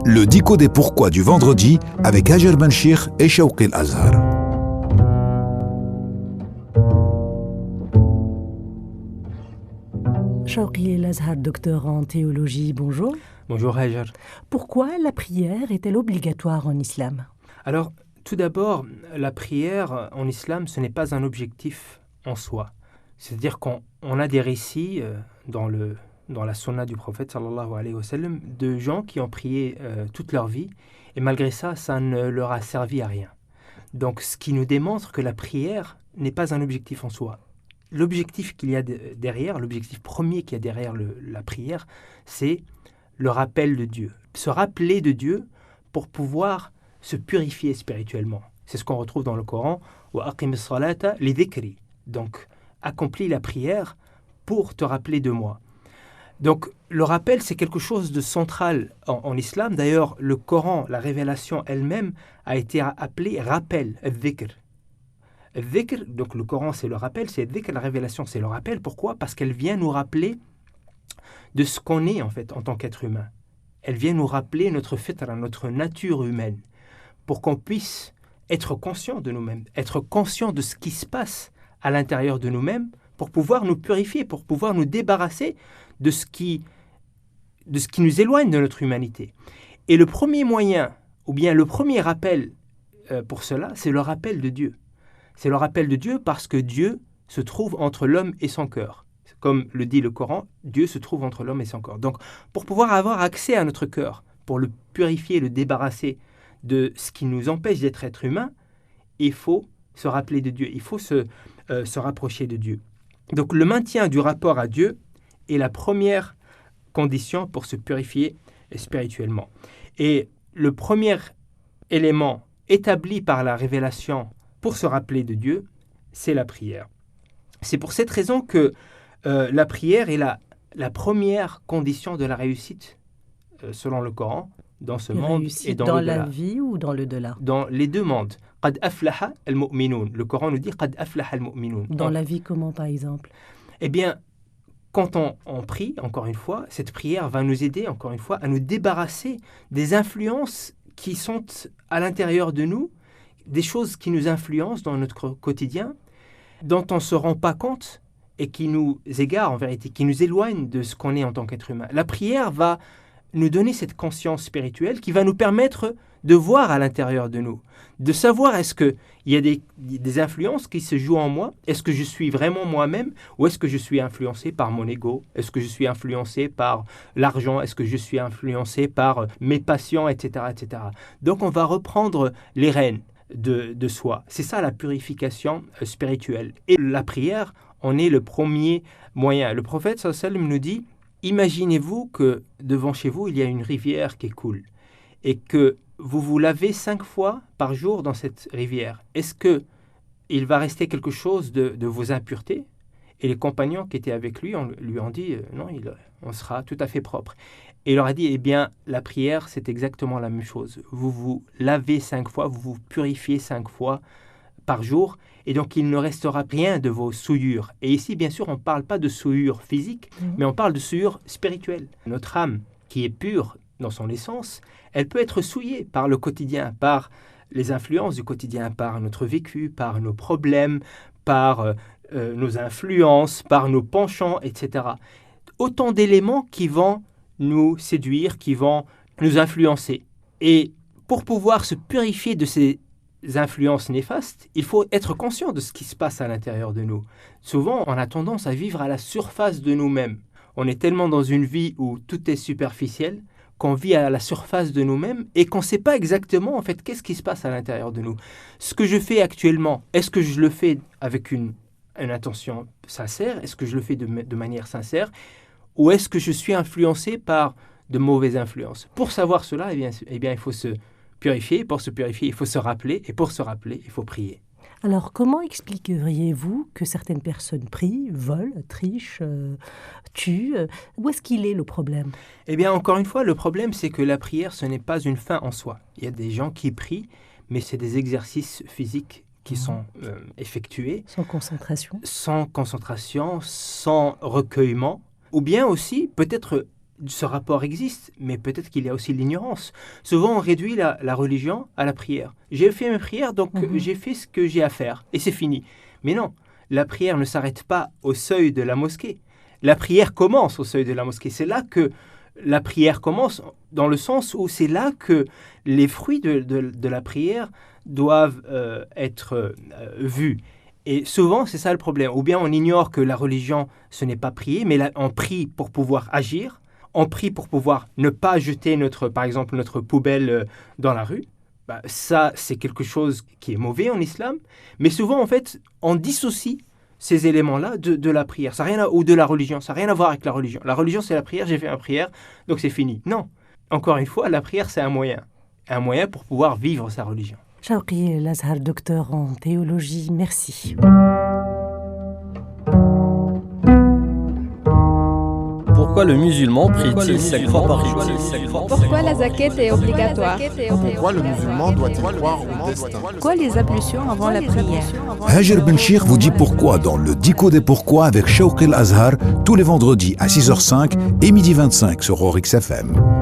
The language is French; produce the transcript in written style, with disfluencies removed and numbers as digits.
Le dico des pourquoi du vendredi avec Hajer Benchir et Shawqi El-Azhar. Shawqi El-Azhar, docteur en théologie, bonjour. Bonjour Hajer. Pourquoi la prière est-elle obligatoire en islam ? Alors, tout d'abord, la prière en islam, ce n'est pas un objectif en soi. C'est-à-dire qu'on a des récits dans la sunna du prophète sallallahu alayhi wa sallam de gens qui ont prié toute leur vie et malgré ça, ça ne leur a servi à rien. Donc, ce qui nous démontre que la prière n'est pas un objectif en soi. L'objectif qu'il y a derrière, l'objectif premier qu'il y a derrière la prière, c'est le rappel de Dieu. Se rappeler de Dieu pour pouvoir se purifier spirituellement. C'est ce qu'on retrouve dans le Coran. Wa aqim salata li dhikri. Donc, accomplis la prière pour te rappeler de moi. Donc, le rappel, c'est quelque chose de central en islam. D'ailleurs, le Coran, la révélation elle-même, a été appelée rappel, al-dhikr. Al-dhikr, donc le Coran, c'est le rappel, c'est al-dhikr, la révélation, c'est le rappel. Pourquoi ? Parce qu'elle vient nous rappeler de ce qu'on est, en fait, en tant qu'être humain. Elle vient nous rappeler notre fitra, notre nature humaine, pour qu'on puisse être conscient de nous-mêmes, être conscient de ce qui se passe à l'intérieur de nous-mêmes, pour pouvoir nous purifier, pour pouvoir nous débarrasser de ce qui nous éloigne de notre humanité. Et le premier moyen, ou bien le premier rappel pour cela, c'est le rappel de Dieu. C'est le rappel de Dieu parce que Dieu se trouve entre l'homme et son cœur. Comme le dit le Coran, Dieu se trouve entre l'homme et son cœur. Donc, pour pouvoir avoir accès à notre cœur, pour le purifier, le débarrasser de ce qui nous empêche d'être être humain, il faut se rappeler de Dieu, il faut se rapprocher de Dieu. Donc, le maintien du rapport à Dieu est la première condition pour se purifier spirituellement. Et le premier élément établi par la révélation pour se rappeler de Dieu, c'est la prière. C'est pour cette raison que la prière est la première condition de la réussite, selon le Coran, dans ce monde et dans la vie ou dans l'au-delà ? Dans les deux mondes. Qad aflaha al-mu'minun. Le Coran nous dit Qad aflaha al-mu'minun. Dans la vie, comment par exemple ? Eh bien, quand on prie, encore une fois, cette prière va nous aider, encore une fois, à nous débarrasser des influences qui sont à l'intérieur de nous, des choses qui nous influencent dans notre quotidien, dont on ne se rend pas compte et qui nous égarent en vérité, qui nous éloignent de ce qu'on est en tant qu'être humain. La prière va nous donner cette conscience spirituelle qui va nous permettre de voir à l'intérieur de nous, de savoir est-ce qu'il y a des influences qui se jouent en moi, est-ce que je suis vraiment moi-même ou est-ce que je suis influencé par mon ego, est-ce que je suis influencé par l'argent, est-ce que je suis influencé par mes passions, etc., etc. Donc on va reprendre les rênes de soi. C'est ça la purification spirituelle. Et la prière en est le premier moyen. Le prophète sallallahu alayhi wa sallam nous dit, imaginez-vous que devant chez vous, il y a une rivière qui coule et que vous vous lavez 5 fois par jour dans cette rivière. Est-ce qu'il va rester quelque chose de vos impuretés ? Et les compagnons qui étaient avec lui lui ont dit, non, on sera tout à fait propre. Et il leur a dit, eh bien, la prière, c'est exactement la même chose. Vous vous lavez 5 fois, vous vous purifiez 5 fois par jour, et donc il ne restera rien de vos souillures. Et ici, bien sûr, on ne parle pas de souillures physiques, mais on parle de souillures spirituelles. Notre âme, qui est pure dans son essence, elle peut être souillée par le quotidien, par les influences du quotidien, par notre vécu, par nos problèmes, par nos influences, par nos penchants, etc. Autant d'éléments qui vont nous séduire, qui vont nous influencer. Et pour pouvoir se purifier de ces influences néfastes, il faut être conscient de ce qui se passe à l'intérieur de nous. Souvent, on a tendance à vivre à la surface de nous-mêmes. On est tellement dans une vie où tout est superficiel qu'on vit à la surface de nous-mêmes et qu'on ne sait pas exactement en fait qu'est-ce qui se passe à l'intérieur de nous. Ce que je fais actuellement, est-ce que je le fais avec une intention sincère ? Est-ce que je le fais de manière sincère ? Ou est-ce que je suis influencé par de mauvaises influences ? Pour savoir cela, eh bien, il faut se purifier. Pour se purifier, il faut se rappeler. Et pour se rappeler, il faut prier. Alors, comment expliqueriez-vous que certaines personnes prient, volent, trichent, tuent ? Où est-ce qu'il est le problème ? Eh bien, encore une fois, le problème, c'est que la prière, ce n'est pas une fin en soi. Il y a des gens qui prient, mais c'est des exercices physiques qui sont effectués. Sans concentration ? Sans concentration, sans recueillement. Ou bien aussi, peut-être ce rapport existe, mais peut-être qu'il y a aussi l'ignorance. Souvent, on réduit la religion à la prière. J'ai fait mes prières, donc j'ai fait ce que j'ai à faire, et c'est fini. Mais non, la prière ne s'arrête pas au seuil de la mosquée. La prière commence au seuil de la mosquée. C'est là que la prière commence, dans le sens où c'est là que les fruits de la prière doivent être vus. Et souvent, c'est ça le problème. Ou bien on ignore que la religion, ce n'est pas prier, mais là, on prie pour pouvoir agir. On prie pour pouvoir ne pas jeter, par exemple, notre poubelle dans la rue. Ça, c'est quelque chose qui est mauvais en islam. Mais souvent, en fait, on dissocie ces éléments-là de la prière. Ou de la religion. Ça n'a rien à voir avec la religion. La religion, c'est la prière. J'ai fait ma prière, donc c'est fini. Non. Encore une fois, la prière, c'est un moyen. Un moyen pour pouvoir vivre sa religion. Shawqi El Azhar, docteur en théologie, merci. Pourquoi le musulman prie-t-il 5 fois par jour? Pourquoi la zakat est obligatoire? Pourquoi le musulman doit-il croire au destin? Pourquoi les ablutions avant la prière? Hajar Benchir vous dit pourquoi dans le Dico des pourquoi avec Shawqi El Azhar tous les vendredis à 6h05 et midi 25 sur Orix FM.